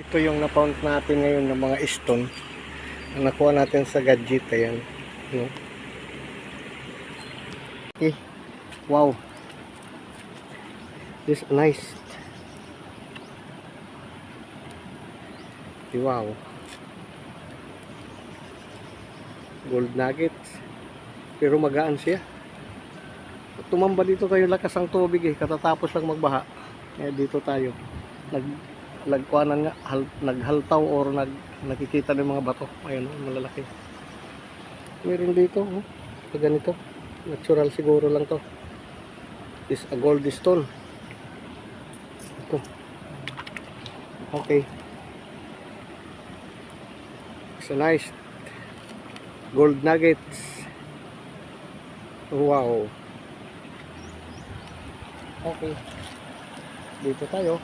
Ito yung na-found natin ngayon ng mga stone na nakuha natin sa gadget. Ayan, no? Okay. Wow, this is nice. Wow, gold nuggets, pero magaan siya. Tumamba dito tayo, lakas ang tubig katatapos lang magbaha. Kaya dito tayo nagkuhanan nga, naghaltaw or nakikita ng mga bato. Ayun, malalaki. Meron dito, ganito. Natural siguro lang to. Is a gold stone. Ito. Okay. It's a nice gold nuggets. Wow. Okay. Dito tayo.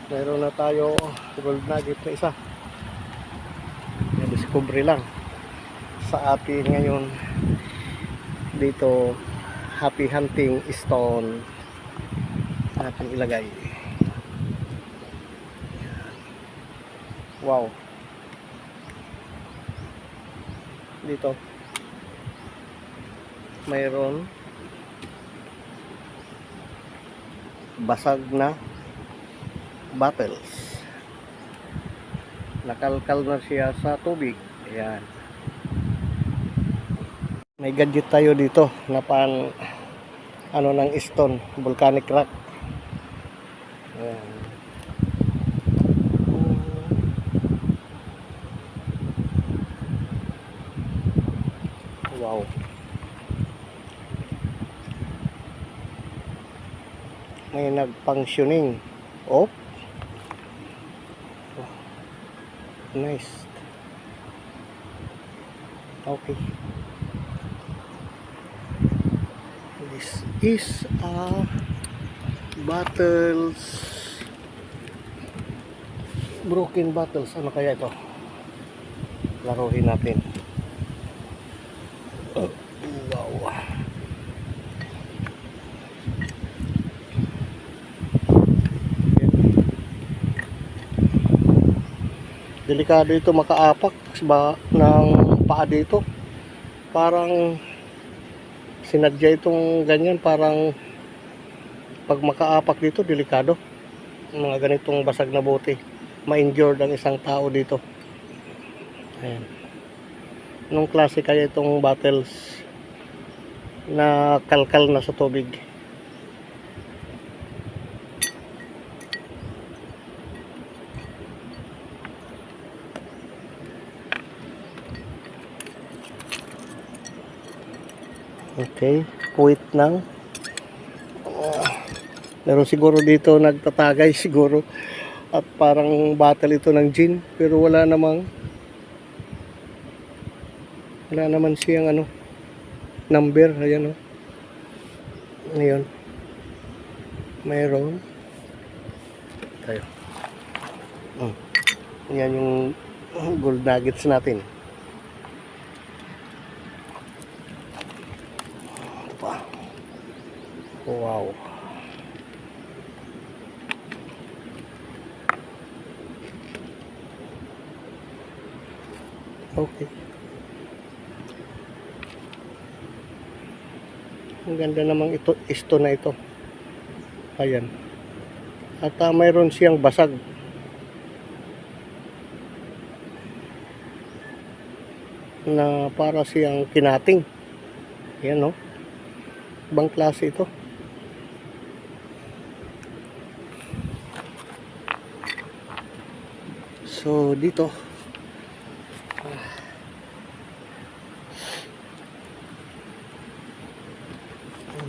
Meron na tayo gold nugget na isa. Na-discovery lang sa atin ngayon. Dito, happy hunting stone natin ilagay. Wow. Dito mayroon basag na bottles. Nakalkal na siya sa tubig. Ayan. May gadget tayo dito na pan ano ng stone, volcanic rock. Ayan. Wow. May nag-functioning. Oh. Nice. Okay. This is bottles. Broken bottles. Ano kaya ito? Laruhin natin. Wow. Delikado ito makaapak ng paa dito. Parang sinadya itong ganyan, parang pag makaapak dito delikado. Mga ganitong basag na bote, ma-injured ang isang tao dito. Ayan. Anong klase kaya itong bottles na kalkal na sa tubig? Okay, puwit ng meron siguro dito nagtatagay siguro at parang bottle ito ng gin, pero wala naman siyang ano number. Ayan, ngayon mayroon tayo. Yan yung gold nuggets natin. Wow. Okay. Ang ganda namang ito, na ito. Ayan. At mayroon siyang basag. Na para siyang kinating. Ayan, no? Ibang klase ito. So dito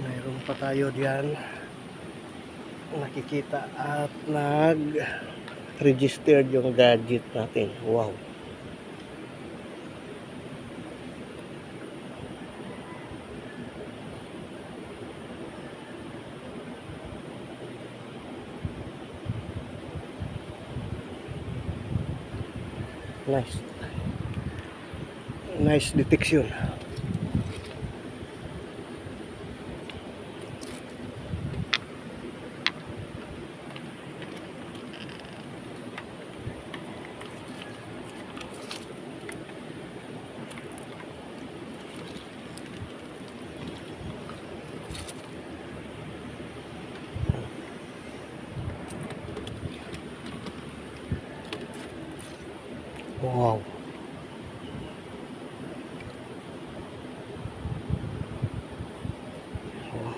mayroon pa tayo diyan nakikita at nag-registered yung gadget natin. Wow. Nice detection. Wow. Wow.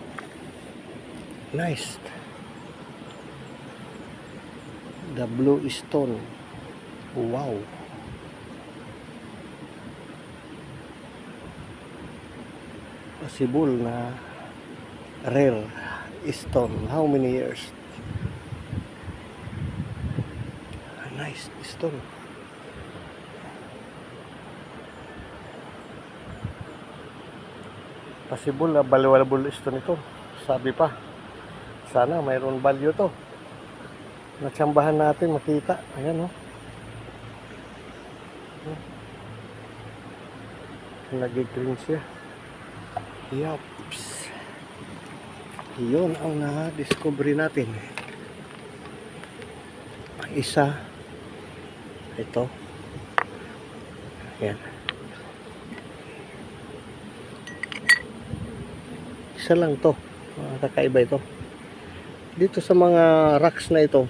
Nice. The blue stone. Wow. Possible na rare stone. How many years? Nice stone. Possible na valuable stone ito. Sabi pa. Sana mayroon value to. Natsambahan natin makita. Ayan oh. Nag-green siya. Yaps. Yun ang na-discovery natin. Isa. Ito. Ayan. Isa lang to. Kakaiba ito. Dito sa mga rocks na ito,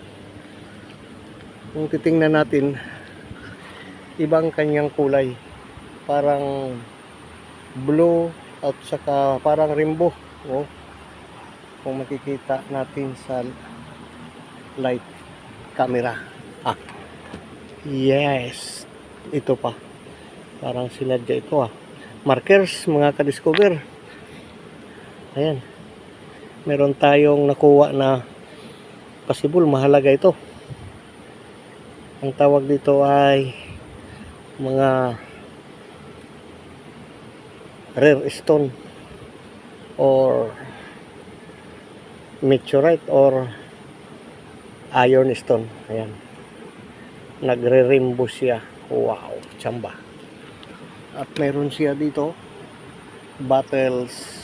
kung titingnan natin, ibang kanyang kulay. Parang blue at saka parang rainbow. Oh. Kung makikita natin sa light camera. Ah. Yes. Ito pa. Parang sinadya ito ah. Markers mga ka-discover. Ayan. Meron tayong nakuha na possible mahalaga ito. Ang tawag dito ay mga rare stone or meteorite or iron stone. Ayan. Nagre-rainbow siya. Wow, tsamba. At meron siya dito battles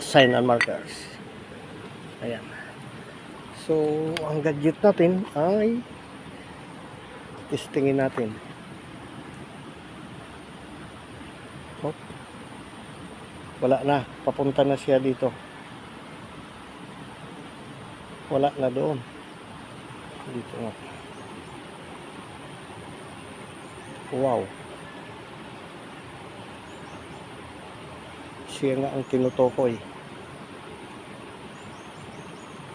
sign and markers. Ayan. So, ang gadget natin ay testingin natin. Oh. Wala na. Papunta na siya dito. Wala na doon. Dito na. Wow. Siya nga ang tinutukoy.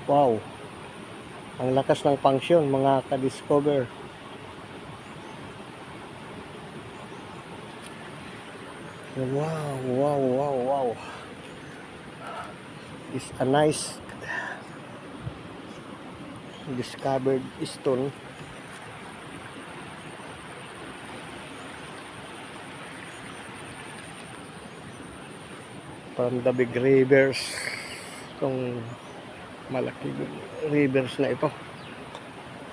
Wow. Ang lakas ng function mga ka-discover. Wow, wow, wow, wow. It's a nice discovered stone. From the big rivers. Itong malaking rivers na ito.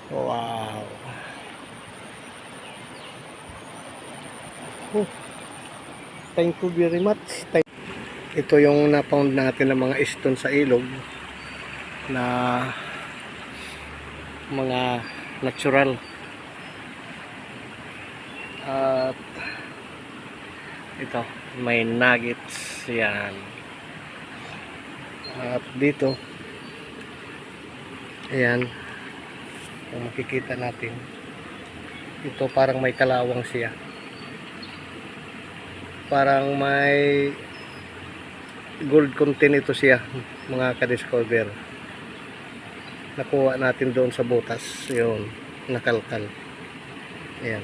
Wow. Oh. Thank you very much. Ito yung na-found natin ng mga stone sa ilog na mga natural. At ito, may nuggets yan. At dito, ayan, kung makikita natin, ito parang may kalawang siya. Parang may gold content ito siya mga ka-discover. Nakuha natin doon sa butas yun, nakalkal. Ayan.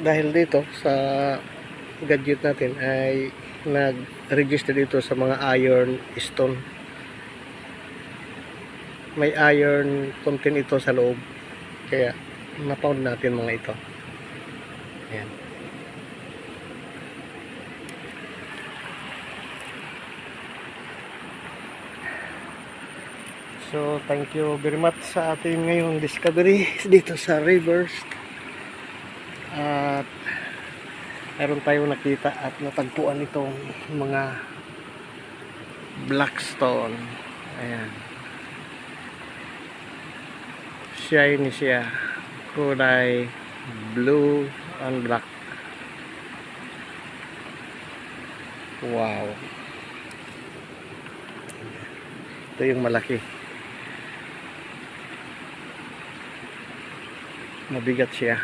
Dahil dito sa gadget natin ay nag-register dito sa mga iron stone. May iron content ito sa loob, kaya na-found natin mga ito. Ayan. So, thank you very much sa ating ngayong discovery dito sa rivers. At meron tayong nakita at natagpuan itong mga black stone. Ayan. Shiny siya. Kulay blue and black. Wow. Ito yung malaki. Mabigat siya.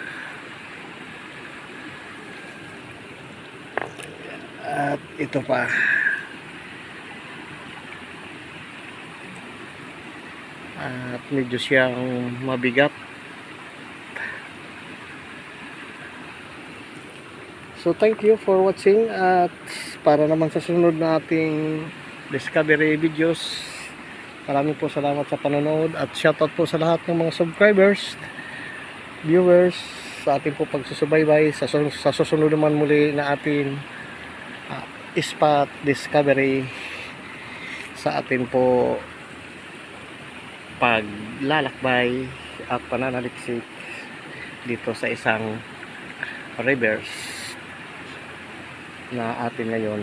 At ito pa. At medyo siyang mabigat. So thank you for watching, at para naman sa sunod na ating discovery videos, maraming po salamat sa panonood, at shoutout po sa lahat ng mga subscribers, viewers, sa ating po pagsusubaybay sa susunod naman muli na ating spot discovery sa atin po paglalakbay at pananaliksik dito sa isang rivers na atin ngayon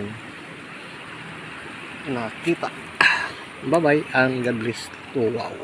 nakita. Bye bye and God bless. Oh, wow.